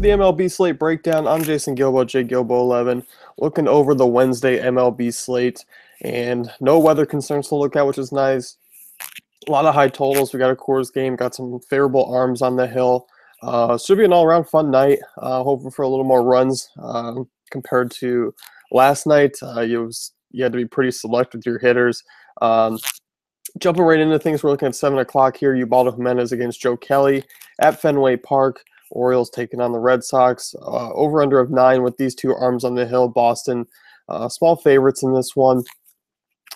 to the MLB slate breakdown. I'm Jason Gilbo, JGilbo11, looking over the Wednesday MLB slate, and no weather concerns to look at, which is nice. A lot of high totals. We got a Coors game, got some favorable arms on the hill. Should be an all-around fun night. Hoping for a little more runs compared to last night. You had to be pretty select with your hitters. Jumping right into things, we're looking at 7 o'clock here. Ubaldo Jimenez against Joe Kelly at Fenway Park. Orioles taking on the Red Sox. Over-under of 9 with these two arms on the hill. Boston, small favorites in this one.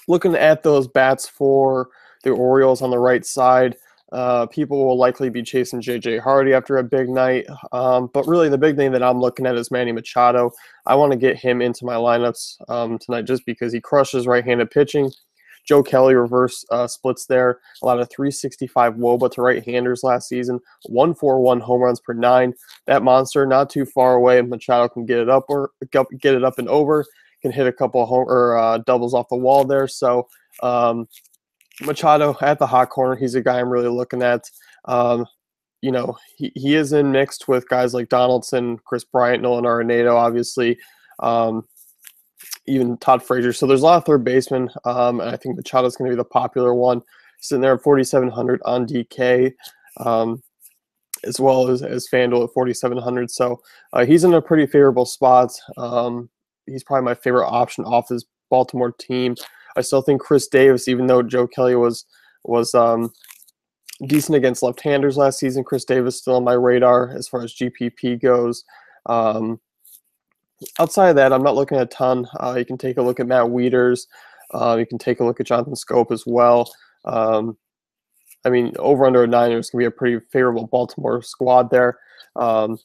Looking at those bats for the Orioles on the right side, people will likely be chasing J.J. Hardy after a big night. But really the big name that I'm looking at is Manny Machado. I want to get him into my lineups tonight just because he crushes right-handed pitching. Joe Kelly reverse splits there, allowed a 365 WOBA to right-handers last season, 141 home runs per 9. That monster not too far away. Machado can get it up and over, can hit a couple of doubles off the wall there. So Machado at the hot corner, he's a guy I'm really looking at. He is in mixed with guys like Donaldson, Chris Bryant, Nolan Arenado, obviously. Even Todd Frazier. So there's a lot of third basemen, and I think Machado's going to be the popular one, sitting there at 4,700 on DK, as well as FanDuel at 4,700. So he's in a pretty favorable spot. He's probably my favorite option off his Baltimore team. I still think Chris Davis, even though Joe Kelly was decent against left-handers last season, Chris Davis still on my radar as far as GPP goes. Outside of that, I'm not looking at a ton. You can take a look at Matt Wieters. You can take a look at Jonathan Scope as well. Over under a 9 is going to be a pretty favorable Baltimore squad there. And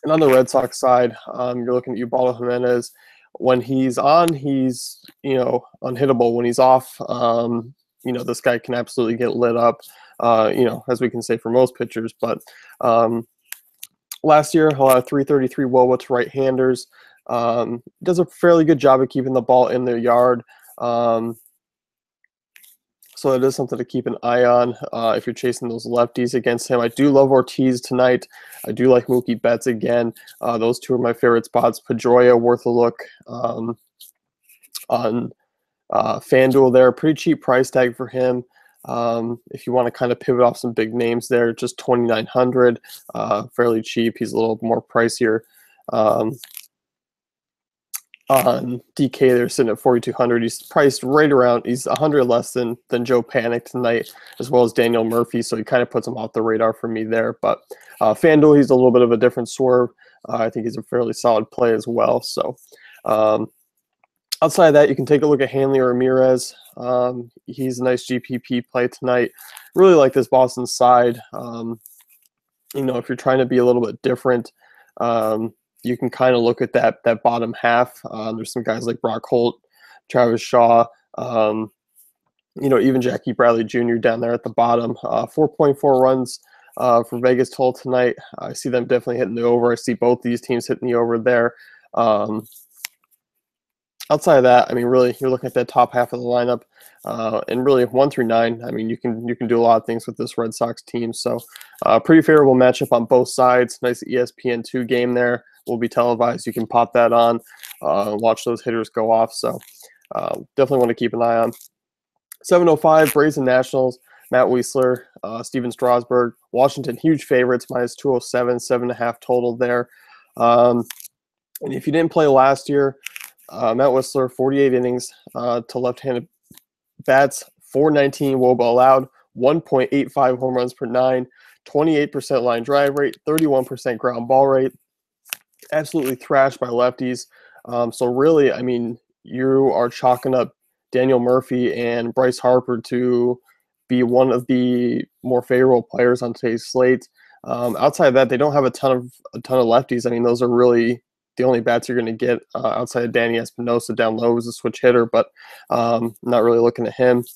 on the Red Sox side, you're looking at Ubaldo Jimenez. When he's on, he's unhittable. When he's off, this guy can absolutely get lit up. As we can say for most pitchers, but. Last year, 333 WOBA to right-handers. Does a fairly good job of keeping the ball in the yard. So it is something to keep an eye on if you're chasing those lefties against him. I do love Ortiz tonight. I do like Mookie Betts again. Those two are my favorite spots. Pedroia, worth a look on FanDuel there. Pretty cheap price tag for him. If you want to kind of pivot off some big names there, just 2,900, fairly cheap. He's a little more pricier. On DK, they're sitting at 4,200. He's priced right around. He's 100 less than Joe Panic tonight, as well as Daniel Murphy. So he kind of puts him off the radar for me there. But FanDuel, he's a little bit of a different swerve. I think he's a fairly solid play as well. So. Outside of that, you can take a look at Hanley or Ramirez. He's a nice GPP play tonight. Really like this Boston side. If you're trying to be a little bit different, you can kind of look at that bottom half. There's some guys like Brock Holt, Travis Shaw, even Jackie Bradley Jr. down there at the bottom. 4.4 runs for Vegas total tonight. I see them definitely hitting the over. I see both these teams hitting the over there. Outside of that, really, you're looking at that top half of the lineup, and really 1 through 9. You can do a lot of things with this Red Sox team. So, pretty favorable matchup on both sides. Nice ESPN2 game there. Will be televised. You can pop that on, watch those hitters go off. So, definitely want to keep an eye on. 7:05 Braves and Nationals. Matt Wisler, Steven Strasburg, Washington, huge favorites, minus 207, 7.5 total there. And if you didn't play last year. Matt Wisler, 48 innings to left-handed bats, 419 WOBA allowed, 1.85 home runs per 9, 28% line drive rate, 31% ground ball rate. Absolutely thrashed by lefties. So really, you are chalking up Daniel Murphy and Bryce Harper to be one of the more favorable players on today's slate. Outside of that, they don't have a ton of lefties. Those are really the only bats you're going to get outside of Danny Espinosa down low is a switch hitter, but not really looking at him.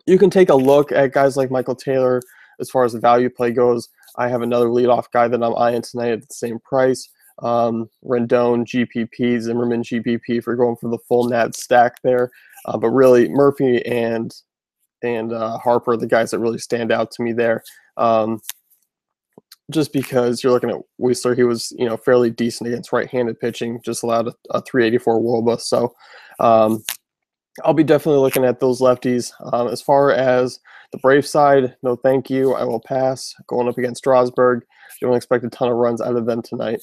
You can take a look at guys like Michael Taylor as far as the value play goes. I have another leadoff guy that I'm eyeing tonight at the same price. Rendon, GPP, Zimmerman, GPP if you're going for the full NAD stack there. But really, Murphy and Harper are the guys that really stand out to me there. just because you're looking at Whistler, he was fairly decent against right-handed pitching, just allowed a 384 WOBA. So I'll be definitely looking at those lefties. As far as the Brave side, no thank you. I will pass. Going up against Strasburg, don't expect a ton of runs out of them tonight.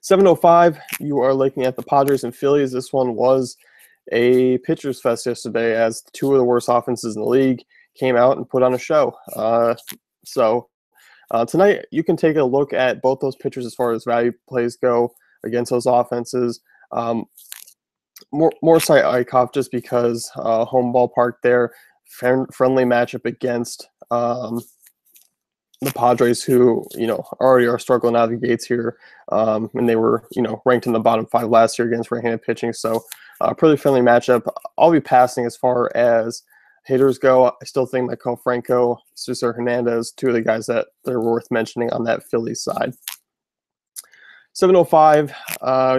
7:05, you are looking at the Padres and Phillies. This one was a pitcher's fest yesterday, as two of the worst offenses in the league came out and put on a show. Tonight, you can take a look at both those pitchers as far as value plays go against those offenses. More Sai Eichhoff, just because home ballpark there, friendly matchup against the Padres, who already are struggling out of the gates here, and they were ranked in the bottom 5 last year against right-handed pitching. So pretty friendly matchup. I'll be passing as far as hitters go. I still think Maikel Franco, Cesar Hernandez, two of the guys that they're worth mentioning on that Phillies side. 7:05,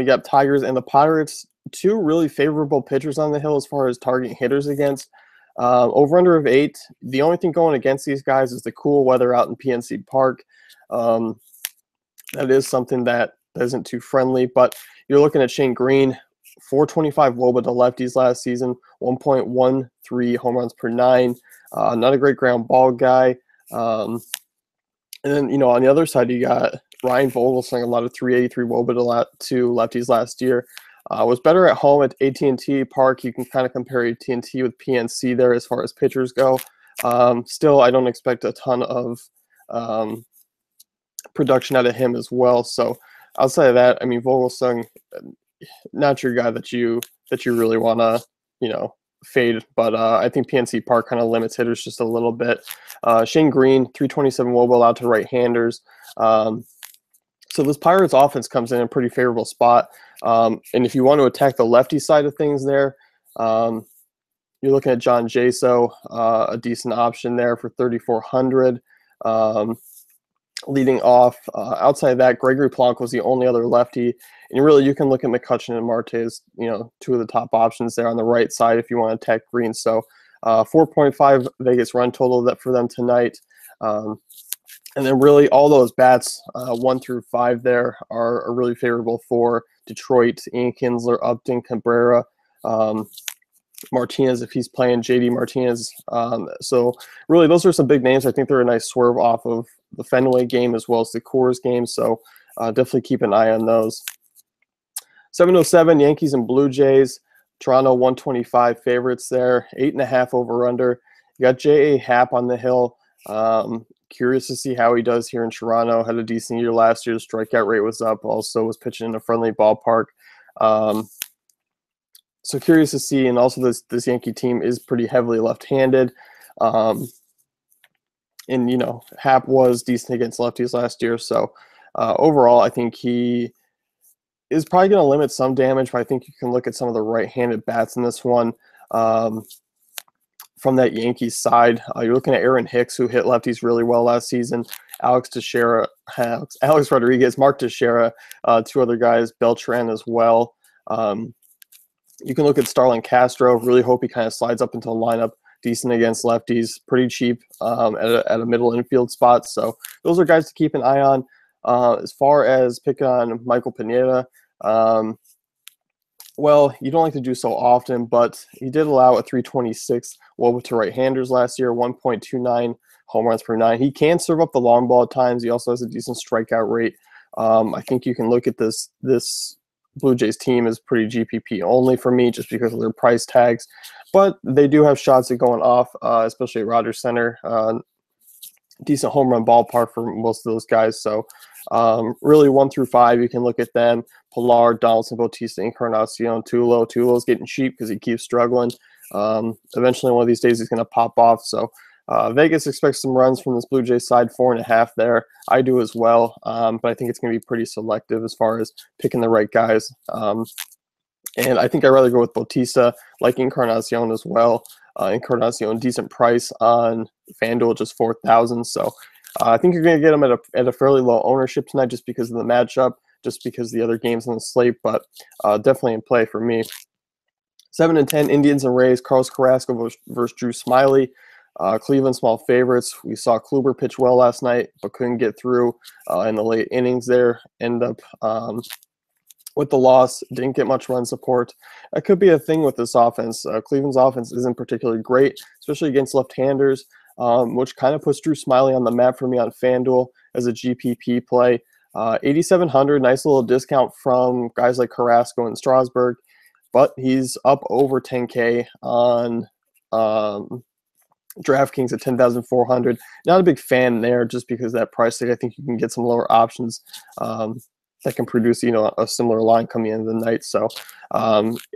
you got Tigers and the Pirates. Two really favorable pitchers on the hill as far as targeting hitters against. Over-under of 8. The only thing going against these guys is the cool weather out in PNC Park. That is something that isn't too friendly, but you're looking at Shane Green, 425 WOBA to lefties last season, 1.13 home runs per 9. Not a great ground ball guy. And then, on the other side, you got Ryan Vogelsong, a lot of 383 WOBA to lefties last year. Was better at home at AT&T Park. You can kind of compare AT&T with PNC there as far as pitchers go. Still, I don't expect a ton of production out of him as well. So outside of that, I mean, Vogelsong, not your guy that you really want to, fade. But I think PNC Park kind of limits hitters just a little bit. Shane Green, 327 WOBA allowed to right-handers. So this Pirates offense comes in a pretty favorable spot. And if you want to attack the lefty side of things there, you're looking at John Jaso, a decent option there for 3,400. Leading off, outside of that, Gregory Polanco was the only other lefty. And really, you can look at McCutchen and Marte as, two of the top options there on the right side if you want to attack Green. So 4.5 Vegas run total for them tonight. And then really all those bats, 1 through 5 there, are really favorable for Detroit. Ian Kinsler, Upton, Cabrera, Martinez if he's playing, JD Martinez. So really those are some big names. I think they're a nice swerve off of the Fenway game as well as the Coors game. So definitely keep an eye on those. 7:07, Yankees and Blue Jays. Toronto 125 favorites there, 8.5 over/under. You got J.A. Happ on the hill. Curious to see how he does here in Toronto. Had a decent year last year. The strikeout rate was up. Also was pitching in a friendly ballpark. So curious to see. And also this Yankee team is pretty heavily left-handed. And, Happ was decent against lefties last year. So overall, I think he is probably going to limit some damage, but I think you can look at some of the right-handed bats in this one. From that Yankees side, you're looking at Aaron Hicks, who hit lefties really well last season. Alex Rodriguez, Mark Teixeira, two other guys, Beltran as well. You can look at Starlin Castro. Really hope he kind of slides up into the lineup. Decent against lefties, pretty cheap at a middle infield spot. So those are guys to keep an eye on. As far as picking on Michael Pineda, well, you don't like to do so often, but he did allow a 326 WOBA to right-handers last year, 1.29 home runs per 9. He can serve up the long ball at times. He also has a decent strikeout rate. I think you can look at this Blue Jays team as pretty GPP only for me just because of their price tags. But they do have shots at going off, especially at Rogers Center. Decent home run ballpark for most of those guys. So really 1 through 5, you can look at them. Pilar, Donaldson, Bautista, Encarnacion, Tulo. Tulo's getting cheap because he keeps struggling. Eventually, one of these days, he's going to pop off. So Vegas expects some runs from this Blue Jays side, 4.5 there. I do as well, but I think it's going to be pretty selective as far as picking the right guys. And I think I'd rather go with Bautista, like Encarnacion as well. Encarnacion, decent price on FanDuel, just 4,000. So I think you're going to get him at a fairly low ownership tonight just because of the matchup, just because of the other games on the slate, but definitely in play for me. 7 and 10, Indians and Rays, Carlos Carrasco versus Drew Smyly. Cleveland small favorites. We saw Kluber pitch well last night, but couldn't get through in the late innings there. End up with the loss, didn't get much run support. That could be a thing with this offense. Cleveland's offense isn't particularly great, especially against left-handers, which kind of puts Drew Smyly on the map for me on FanDuel as a GPP play. 8,700, nice little discount from guys like Carrasco and Strasburg, but he's up over 10K on DraftKings at 10,400. Not a big fan there just because that price tag. I think you can get some lower options that can produce, a similar line coming into the night. So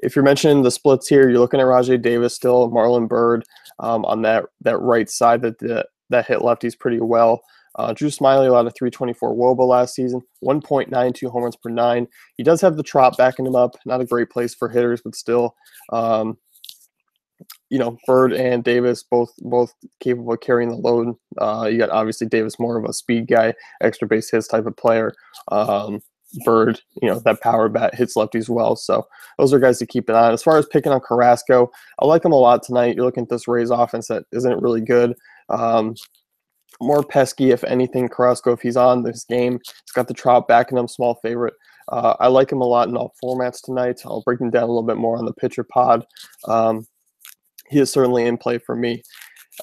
if you're mentioning the splits here, you're looking at Rajay Davis still, Marlon Byrd on that right side that hit lefties pretty well. Drew Smyly allowed a 324 WOBA last season, 1.92 home runs per 9. He does have the trot backing him up. Not a great place for hitters, but still, Byrd and Davis both capable of carrying the load. You got obviously Davis more of a speed guy, extra base hits type of player. Byrd, that power bat hits lefties well. So those are guys to keep an eye on. As far as picking on Carrasco, I like him a lot tonight. You're looking at this Rays offense that isn't really good. More pesky, if anything, Carrasco, if he's on this game. He's got the trot backing him, small favorite. I like him a lot in all formats tonight. I'll break him down a little bit more on the pitcher pod. He is certainly in play for me.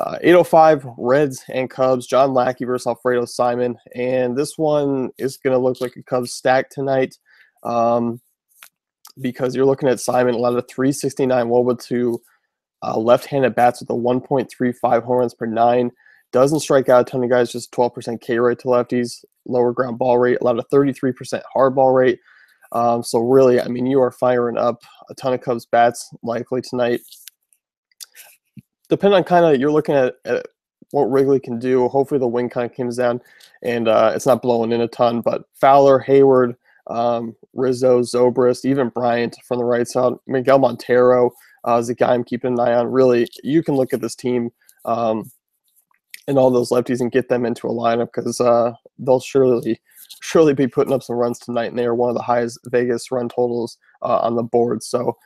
805, Reds and Cubs, John Lackey versus Alfredo Simon. And this one is going to look like a Cubs stack tonight because you're looking at Simon, allowed a 369 WOBA to left-handed bats with a 1.35 home runs per 9. Doesn't strike out a ton of guys, just 12% K rate to lefties, lower ground ball rate, allowed a 33% hard ball rate. So really, you are firing up a ton of Cubs bats likely tonight. Depending on you're looking at what Wrigley can do. Hopefully the wind kind of comes down and it's not blowing in a ton. But Fowler, Hayward, Rizzo, Zobrist, even Bryant from the right side, Miguel Montero is a guy I'm keeping an eye on. Really, you can look at this team and all those lefties and get them into a lineup because they'll surely be putting up some runs tonight, and they are one of the highest Vegas run totals on the board. So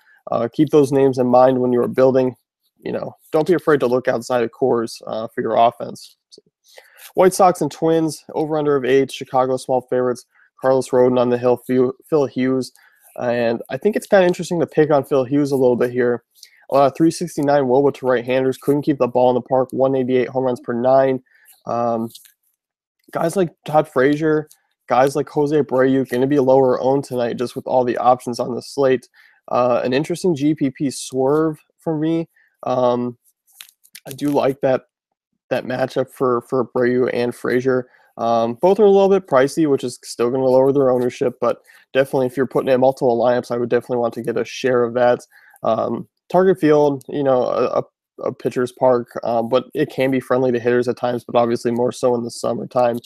keep those names in mind when you are building. Don't be afraid to look outside of Coors for your offense. So, White Sox and Twins, over-under of 8, Chicago small favorites, Carlos Rodon on the hill, Phil Hughes. And I think it's kind of interesting to pick on Phil Hughes a little bit here. 369 WOBA to right-handers, couldn't keep the ball in the park, 188 home runs per 9. Guys like Todd Frazier, guys like Jose Abreu, going to be lower owned tonight just with all the options on the slate. An interesting GPP swerve for me. I do like that matchup for Abreu and Frazier. Both are a little bit pricey, which is still going to lower their ownership, but definitely if you're putting in multiple lineups, I would definitely want to get a share of that. Target field, a pitcher's park, but it can be friendly to hitters at times, but obviously more so in the summertime.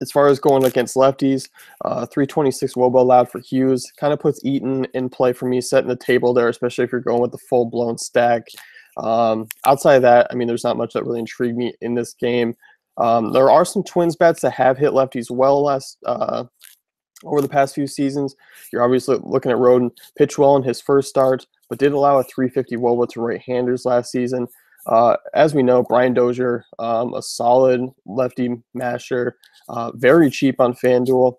As far as going against lefties, 326 WOBA allowed for Hughes. Kind of puts Eaton in play for me, setting the table there, especially if you're going with the full-blown stack. Outside of that, there's not much that really intrigued me in this game. There are some Twins bats that have hit lefties well over the past few seasons. You're obviously looking at Rodon, pitched well in his first start, but did allow a 350 WOBA to right-handers last season. As we know, Brian Dozier, a solid lefty masher, very cheap on FanDuel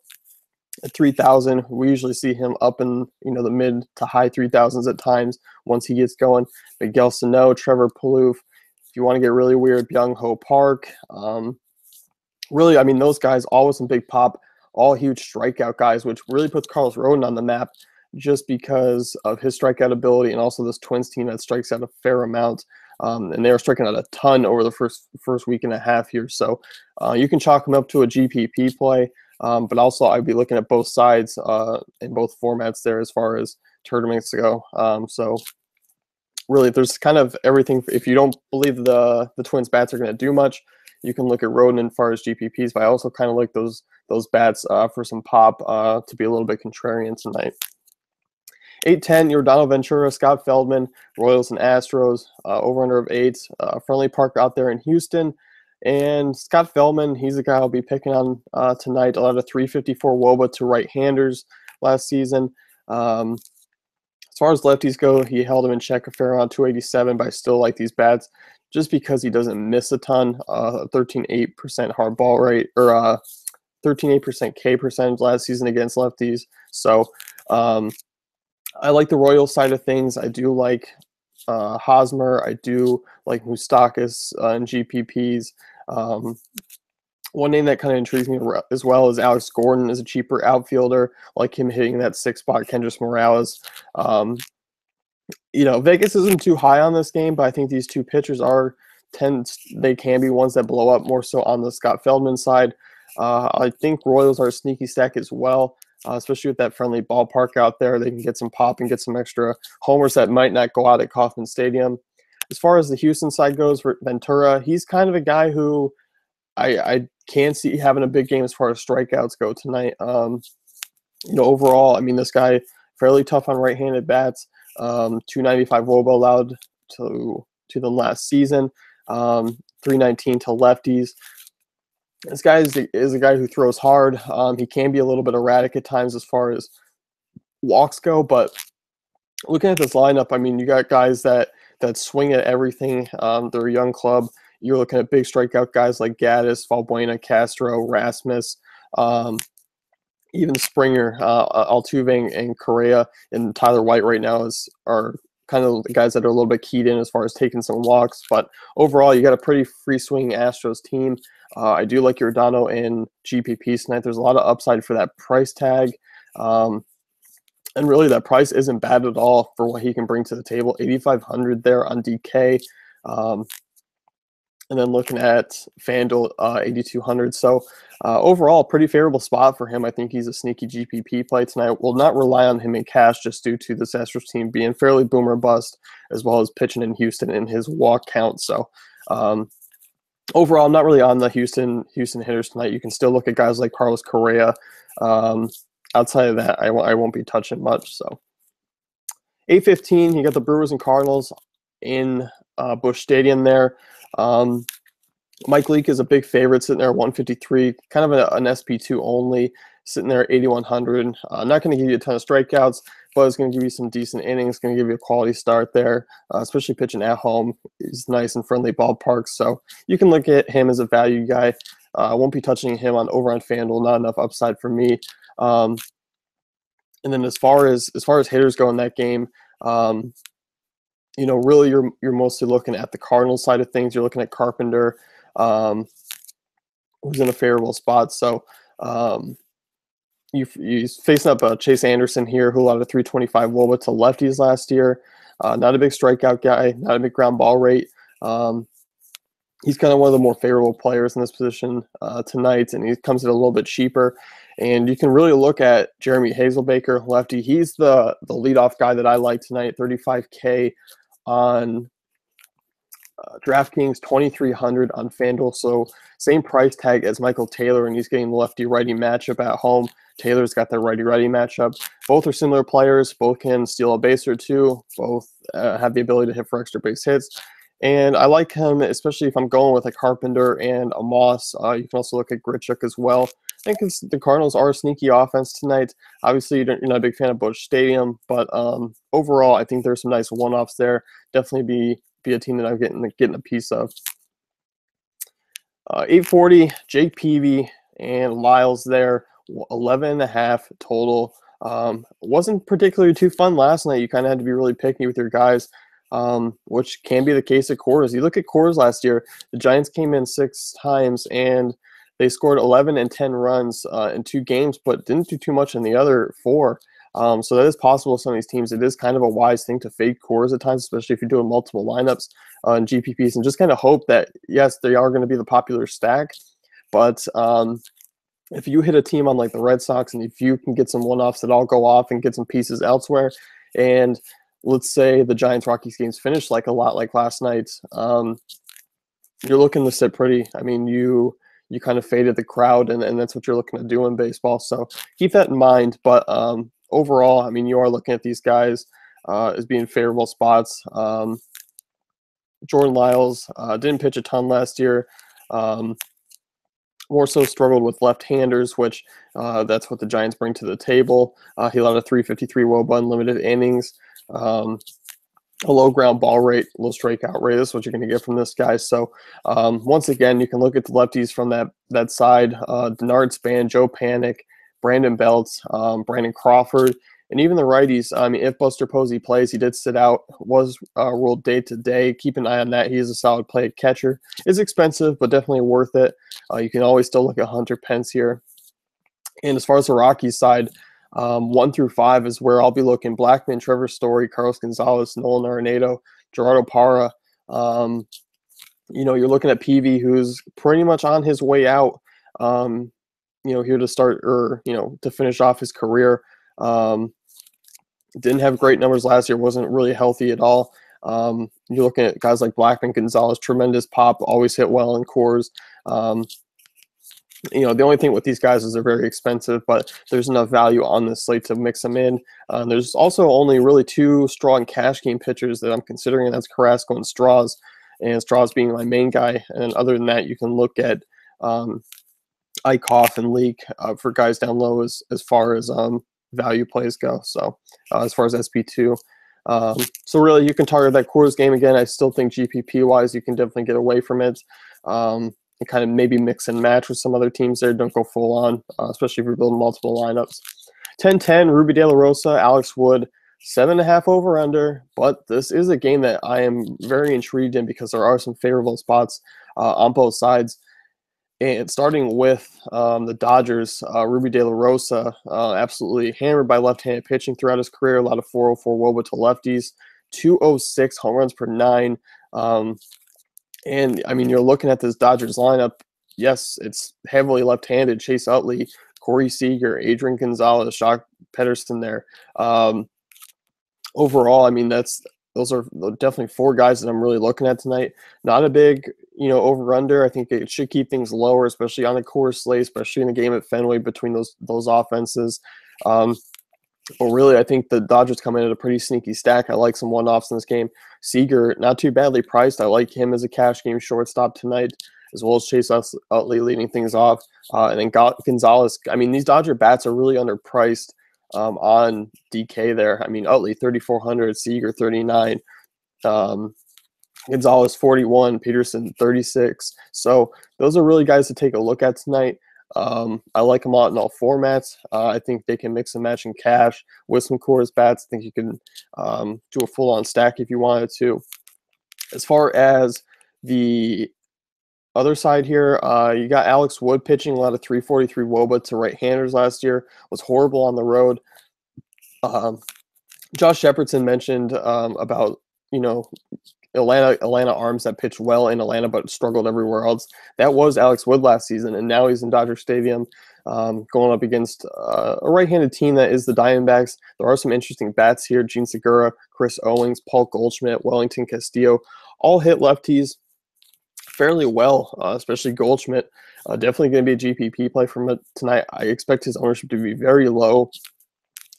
at 3,000. We usually see him up in the mid to high 3,000s at times once he gets going. Miguel Sano, Trevor Plouffe. If you want to get really weird, Byung Ho Park. Really, those guys all with some big pop, all huge strikeout guys, which really puts Carlos Rodon on the map just because of his strikeout ability and also this Twins team that strikes out a fair amount. And they were striking out a ton over the first week and a half here. So you can chalk them up to a GPP play. But also I'd be looking at both sides in both formats there as far as tournaments go. So really there's kind of everything. If you don't believe the Twins bats are going to do much, you can look at Rodon as far as GPPs. But I also kind of like those bats for some pop to be a little bit contrarian tonight. 8-10, Yordan Ventura, Scott Feldman, Royals and Astros, over-under of 8. Friendly Park out there in Houston. And Scott Feldman, he's the guy I'll be picking on tonight. Allowed a 354 WOBA to right-handers last season. As far as lefties go, he held him in check a fair amount, 287, but I still like these bats just because he doesn't miss a ton. 13.8% hard ball rate, or 13.8% K percentage last season against lefties. So I like the Royals side of things. I do like Hosmer. I do like Moustakas and GPPs. One name that kind of intrigues me as well is Alex Gordon as a cheaper outfielder, like him hitting that 6 spot. Kendrys Morales. Vegas isn't too high on this game, but I think these two pitchers they can be ones that blow up more so on the Scott Feldman side. I think Royals are a sneaky stack as well, especially with that friendly ballpark out there. They can get some pop and get some extra homers that might not go out at Kauffman Stadium. As far as the Houston side goes, Ventura, he's kind of a guy who I can see having a big game as far as strikeouts go tonight. Overall, I mean, this guy fairly tough on right-handed bats. 295 WOBA allowed to them last season. 319 to lefties. This guy is a guy who throws hard. He can be a little bit erratic at times as far as walks go, but looking at this lineup, I mean, you got guys that swing at everything. They're a young club. You're looking at big strikeout guys like Gaddis, Valbuena, Castro, Rasmus, even Springer, Altuve, and Correa, and Tyler White right now are kind of the guys that are a little bit keyed in as far as taking some walks. But overall, you got a pretty free-swinging Astros team. I do like Giordano and GPP tonight. There's a lot of upside for that price tag. And really, that price isn't bad at all for what he can bring to the table. 8,500 there on DK. And then looking at FanDuel, 8,200. So overall, pretty favorable spot for him. I think he's a sneaky GPP play tonight. Will not rely on him in cash just due to this Astros team being fairly boom or bust, as well as pitching in Houston in his walk count. So overall, I'm not really on the Houston hitters tonight. You can still look at guys like Carlos Correa. Outside of that, I won't be touching much. So 8:15, you got the Brewers and Cardinals in Busch Stadium there. Mike Leake is a big favorite, sitting there at 153, kind of an SP2 only, sitting there at 8,100. Not going to give you a ton of strikeouts, but it's going to give you some decent innings, going to give you a quality start there, especially pitching at home. He's nice and friendly ballparks, so you can look at him as a value guy. I won't be touching him over on FanDuel, not enough upside for me. And then as far as hitters go in that game, really you're mostly looking at the Cardinals side of things. You're looking at Carpenter, who's in a favorable spot. So he's facing up Chase Anderson here, who allowed a 325 WOBA to lefties last year. Not a big strikeout guy, not a big ground ball rate. He's kind of one of the more favorable players in this position tonight, and he comes in a little bit cheaper. And you can really look at Jeremy Hazelbaker, lefty. He's the leadoff guy that I like tonight, 35K on DraftKings, 2,300 on FanDuel. So same price tag as Michael Taylor, and he's getting the lefty-righty matchup at home. Taylor's got the righty-righty matchup. Both are similar players. Both can steal a base or two. Both have the ability to hit for extra base hits. And I like him, especially if I'm going with a Carpenter and a Moss. You can also look at Grichuk as well. I think the Cardinals are a sneaky offense tonight. Obviously, you're not a big fan of Busch Stadium, but overall, I think there's some nice one-offs there. Definitely be a team that I'm getting a piece of. 840, Jake Peavy and Lyles there, 11.5 total. Wasn't particularly too fun last night. You kind of had to be really picky with your guys. Which can be the case at Coors. You look at Coors last year, the Giants came in 6 times and they scored 11 and 10 runs in 2 games, but didn't do too much in the other 4. So that is possible with some of these teams. It is kind of a wise thing to fade Coors at times, especially if you're doing multiple lineups and GPPs, and just kind of hope that, yes, they are going to be the popular stack, but if you hit a team on like the Red Sox and if you can get some one-offs that all go off and get some pieces elsewhere, and let's say the Giants-Rockies games finish like a lot like last night, you're looking to sit pretty. I mean, you kind of faded the crowd, and that's what you're looking to do in baseball. So keep that in mind. But overall, I mean, you are looking at these guys as being favorable spots. Jordan Lyles didn't pitch a ton last year. More so struggled with left-handers, which that's what the Giants bring to the table. He allowed a 353 WOBA in limited innings. a low ground ball rate, low strikeout rate. That's what you're going to get from this guy. So once again, you can look at the lefties from that side. Denard Span, Joe Panic, Brandon Belt, Brandon Crawford, and even the righties. I mean, if Buster Posey plays, he did sit out, was ruled day to day. Keep an eye on that. He is a solid play at catcher. Is expensive, but definitely worth it. You can always still look at Hunter Pence here. And as far as the Rockies side, 1 through 5 is where I'll be looking. Blackman, Trevor Story, Carlos Gonzalez, Nolan Arenado, Gerardo Parra. You're looking at PV, who's pretty much on his way out, here to start or, to finish off his career. Didn't have great numbers last year, wasn't really healthy at all. You're looking at guys like Blackman, Gonzalez, tremendous pop, always hit well in cores. The only thing with these guys is they're very expensive, but there's enough value on this slate to mix them in. There's also only really 2 strong cash game pitchers that I'm considering, and that's Carrasco and Strauss, and Strauss being my main guy. And other than that, you can look at Eichhoff and Leak for guys down low as far as value plays go. So as far as SP2. So really, you can target that Coors game again. I still think GPP-wise, you can definitely get away from it. And kind of maybe mix and match with some other teams there. Don't go full on, especially if you're building multiple lineups. 10-10, Ruby De La Rosa, Alex Wood, 7.5 over under. But this is a game that I am very intrigued in because there are some favorable spots on both sides. And starting with the Dodgers, Ruby De La Rosa, absolutely hammered by left-handed pitching throughout his career. A lot of 404 WOBA to lefties, 206 home runs per 9. And, I mean, you're looking at this Dodgers lineup. Yes, it's heavily left-handed. Chase Utley, Corey Seager, Adrian Gonzalez, Jock Pederson there. Overall, I mean, those are definitely 4 guys that I'm really looking at tonight. Not a big, over-under. I think it should keep things lower, especially on the Coors slate, especially in the game at Fenway between those offenses. But really, I think the Dodgers come in at a pretty sneaky stack. I like some one-offs in this game. Seager, not too badly priced. I like him as a cash game shortstop tonight, as well as Chase Utley leading things off. And then Gonzalez. I mean, these Dodger bats are really underpriced on DK there. I mean, Utley, 3,400, Seager, 39. Gonzalez, 41, Peterson, 36. So those are really guys to take a look at tonight. I like them out in all formats. I think they can mix and match in cash with some Coors bats. I think you can do a full-on stack if you wanted to. As far as the other side here, you got Alex Wood pitching a lot of 343 WOBA to right-handers last year. Was horrible on the road. Josh Shepardson mentioned about, Atlanta arms that pitched well in Atlanta but struggled everywhere else. That was Alex Wood last season, and now he's in Dodger Stadium going up against a right-handed team that is the Diamondbacks. There are some interesting bats here. Gene Segura, Chris Owings, Paul Goldschmidt, Wellington Castillo, all hit lefties fairly well, especially Goldschmidt. Definitely going to be a GPP play from it tonight. I expect his ownership to be very low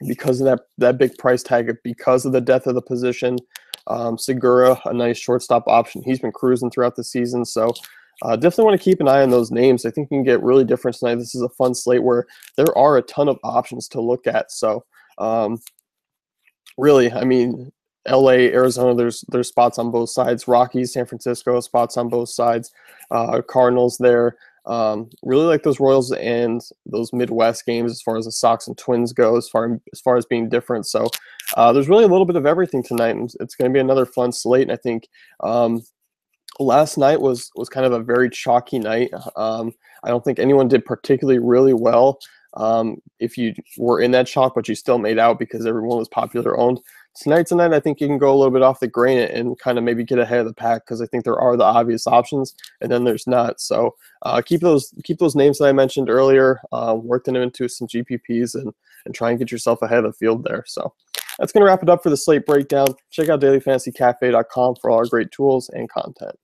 because of that big price tag, because of the depth of the position. Segura, a nice shortstop option. He's been cruising throughout the season, so definitely want to keep an eye on those names. I think you can get really different tonight. This is a fun slate where there are a ton of options to look at. So really, I mean, LA, Arizona, there's spots on both sides. Rockies, San Francisco, spots on both sides. Cardinals there. Really like those Royals and those Midwest games as far as the Sox and Twins go, as far as being different. So there's really a little bit of everything tonight, and it's going to be another fun slate. And I think last night was kind of a very chalky night. I don't think anyone did particularly really well if you were in that chalk, but you still made out because everyone was popular owned. Tonight, I think you can go a little bit off the grain and kind of maybe get ahead of the pack because I think there are the obvious options and then there's not. So keep those names that I mentioned earlier, work them into some GPPs and try and get yourself ahead of the field there. So that's going to wrap it up for the slate breakdown. Check out dailyfantasycafe.com for all our great tools and content.